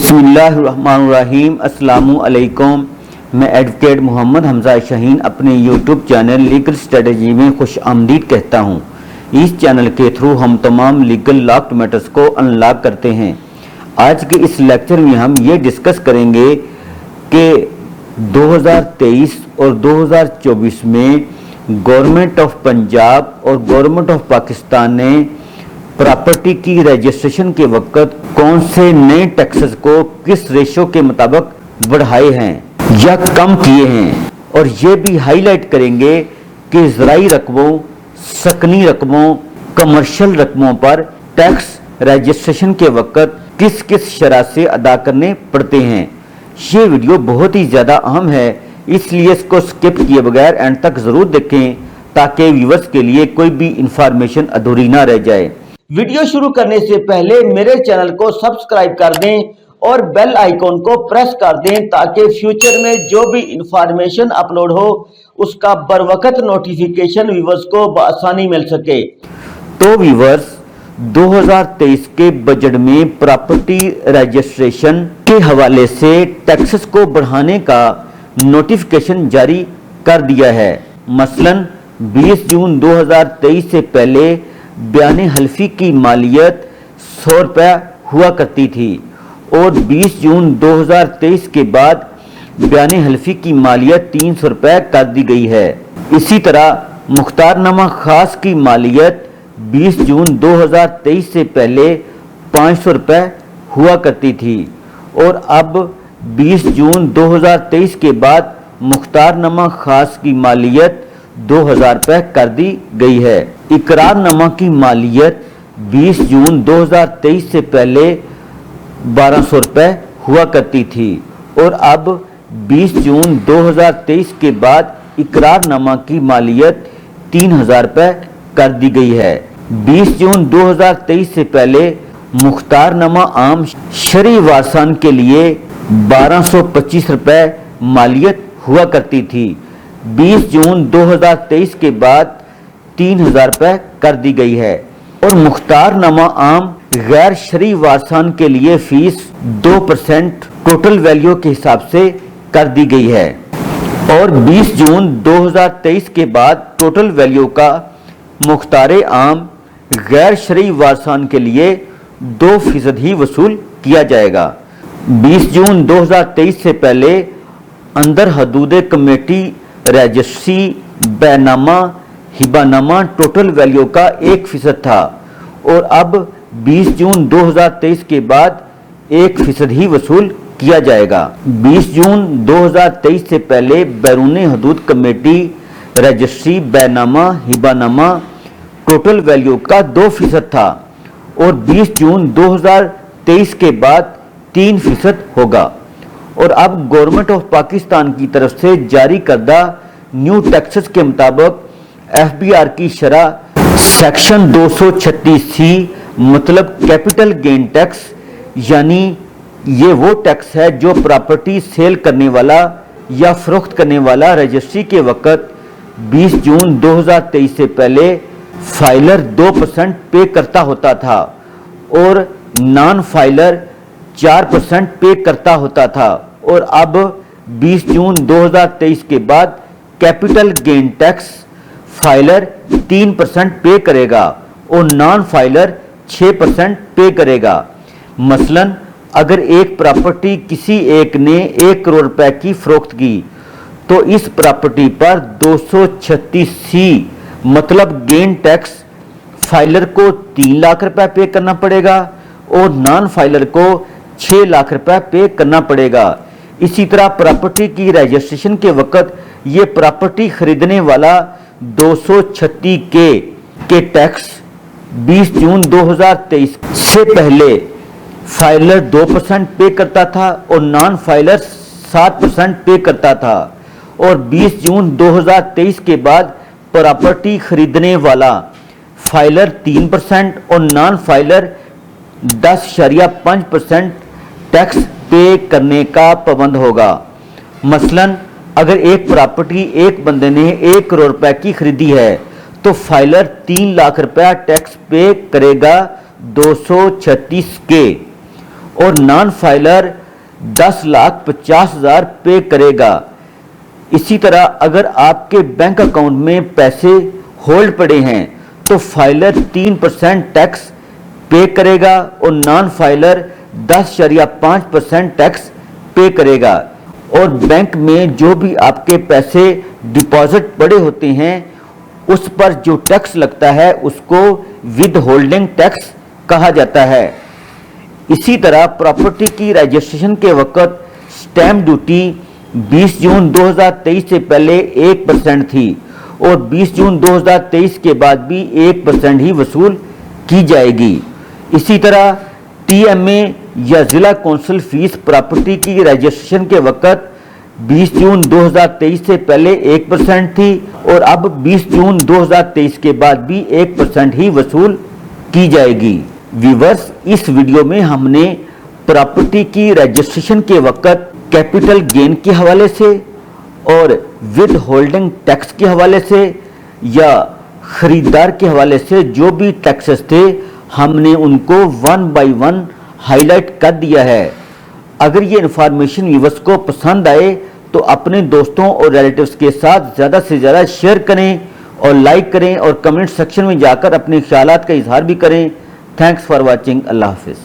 बिस्मिल्लाहिर्रहमानिर्रहीम। अस्सलामु अलैकुम। मैं एडवोकेट मोहम्मद हमजा शाहीन अपने यूट्यूब चैनल लीगल स्ट्रेटजी में खुश आमदीद कहता हूँ। इस चैनल के थ्रू हम तमाम लीगल लॉक्ड मैटर्स को अनलॉक करते हैं। आज के इस लेक्चर में हम ये डिस्कस करेंगे कि 2023 और 2024 में गवर्नमेंट ऑफ पंजाब और गवर्नमेंट ऑफ पाकिस्तान ने प्रॉपर्टी की रजिस्ट्रेशन के वक्त कौन से नए टैक्सेस को किस रेशो के मुताबिक बढ़ाए हैं या कम किए हैं, और ये भी हाईलाइट करेंगे कि ज़राई रकमों, सकनी रकमों, कमर्शियल रकमों पर टैक्स रजिस्ट्रेशन के वक्त किस किस शरह से अदा करने पड़ते हैं। ये वीडियो बहुत ही ज़्यादा अहम है, इसलिए इसको स्किप किए बगैर एंड तक ज़रूर देखें ताकि व्यूअर्स के लिए कोई भी इंफॉर्मेशन अधूरी ना रह जाए। वीडियो शुरू करने से पहले मेरे चैनल को सब्सक्राइब कर दें और बेल आइकॉन को प्रेस कर दें ताकि फ्यूचर में जो भी इंफॉर्मेशन अपलोड हो उसका बरवकत नोटिफिकेशन व्यूअर्स को बआसानी मिल सके। तो व्यूअर्स, 2023 के बजट में प्रॉपर्टी रजिस्ट्रेशन के हवाले से टैक्सेस को बढ़ाने का नोटिफिकेशन जारी कर दिया है। मसलन 20 जून 2023 से पहले बयान हल्फी की मालियत 100 रुपये हुआ करती थी और 20 जून 2023 के बाद बयान हल्फी की मालियत 300 रुपये कर दी गई है। इसी तरह मुख्तारनामा खास की मालियत 20 जून 2023 से पहले 500 रुपये हुआ करती थी और अब 20 जून 2023 के बाद मुख्तारनामा खास की मालियत 2000 रुपये कर दी गई है। इकरारनामा की मालियत 20 जून 2023 से पहले 1200 रुपये हुआ करती थी और अब 20 जून 2023 के बाद इकरारनामा की मालियत 3000 रुपये कर दी गई है। 20 जून 2023 से पहले मुख्तारनामा आम शरई वारसान के लिए 1225 रुपये मालियत हुआ करती थी। 20 जून 2023 के बाद 3000 रुपये कर दी गई है और मुख्तारनामा आम गैर शरई वारसान के लिए फीस 2% टोटल वैल्यू के हिसाब से कर दी गई है और 20 जून 2023 के बाद टोटल वैल्यू का मुख्तार आम गैर शरई वारसान के लिए 2% ही वसूल किया जाएगा। 20 जून 2023 से पहले अंदर हदूद कमेटी रजिस्ट्री बैनामा हिबानामा टोटल वैल्यू का 1% था और अब 20 जून 2023 के बाद 1% ही वसूल किया जाएगा। 20 जून 2023 से पहले बैरून हदूद कमेटी रजिस्ट्री बैनामा हिबानामा टोटल वैल्यू का 2% था और 20 जून 2023 के बाद 3% होगा और अब गवर्नमेंट ऑफ पाकिस्तान की तरफ से जारी करदा न्यू टैक्सेस के मुताबिक FBR की शरह सेक्शन 236C मतलब कैपिटल गेन टैक्स, यानी ये वो टैक्स है जो प्रॉपर्टी सेल करने वाला या फरोख्त करने वाला रजिस्ट्री के वक्त 20 जून 2023 से पहले फाइलर 2% पे करता होता था और नॉन फाइलर 4% पे करता होता था और अब 20 जून 2023 के बाद कैपिटल गेन टैक्स फाइलर 3% पे करेगा और नॉन फाइलर 6% पे करेगा। मसलन अगर एक प्रॉपर्टी किसी एक ने 1 करोड़ रुपए की फरोख्त की तो इस प्रॉपर्टी पर 236C मतलब गेन टैक्स फाइलर को 3 लाख रुपए पे करना पड़ेगा और नॉन फाइलर को 6 लाख रुपए पे करना पड़ेगा। इसी तरह प्रॉपर्टी की रजिस्ट्रेशन के वक्त ये प्रॉपर्टी खरीदने वाला 236 के टैक्स 20 जून 2023 से पहले फाइलर 2% पे करता था और नॉन फाइलर 7% पे करता था और 20 जून 2023 के बाद प्रॉपर्टी खरीदने वाला फाइलर 3% और नॉन फाइलर 10.5% टैक्स पे करने का पाबंद होगा। मसलन अगर एक प्रॉपर्टी एक बंदे ने 1 करोड़ रुपए की खरीदी है तो फाइलर 3 लाख रुपया टैक्स पे करेगा 236 के اور نان فائلر 10,50,000 پے کرے گا۔ اسی طرح اگر آپ کے بینک اکاؤنٹ میں پیسے ہولڈ پڑے ہیں تو فائلر 3% ٹیکس پے کرے گا اور نان فائلر 10.5% ٹیکس پے کرے گا، اور بینک میں جو بھی آپ کے پیسے ڈپازٹ پڑے ہوتے ہیں اس پر جو ٹیکس لگتا ہے اس کو ود ہولڈنگ ٹیکس کہا جاتا ہے۔ اسی طرح پراپرٹی کی رجسٹریشن کے وقت سٹیمپ ڈیوٹی 20 جون 2023 سے پہلے 1% تھی اور 20 جون 2023 کے بعد بھی 1% ہی وصول کی جائے گی۔ اسی طرح ٹی ایم اے یا ضلع کونسل فیس پراپرٹی کی رجسٹریشن کے وقت 20 جون 2023 سے پہلے 1% تھی اور اب 20 جون 2023 کے بعد بھی 1% ہی وصول کی جائے گی۔ ویورز، اس ویڈیو میں ہم نے پراپرٹی کی رجسٹریشن کے وقت کیپٹل گین کے حوالے سے اور ود ہولڈنگ ٹیکس کے حوالے سے یا خریدار کے حوالے سے جو بھی ٹیکسز تھے ہم نے ان کو 1 بائی 1 ہائی لائٹ کر دیا ہے۔ اگر یہ انفارمیشن ویورز کو پسند آئے تو اپنے دوستوں اور ریلیٹیوز کے ساتھ زیادہ سے زیادہ شیئر کریں اور لائک کریں اور کمنٹ سیکشن میں جا کر اپنے خیالات کا اظہار بھی کریں۔ Thanks for watching. اللہ حافظ۔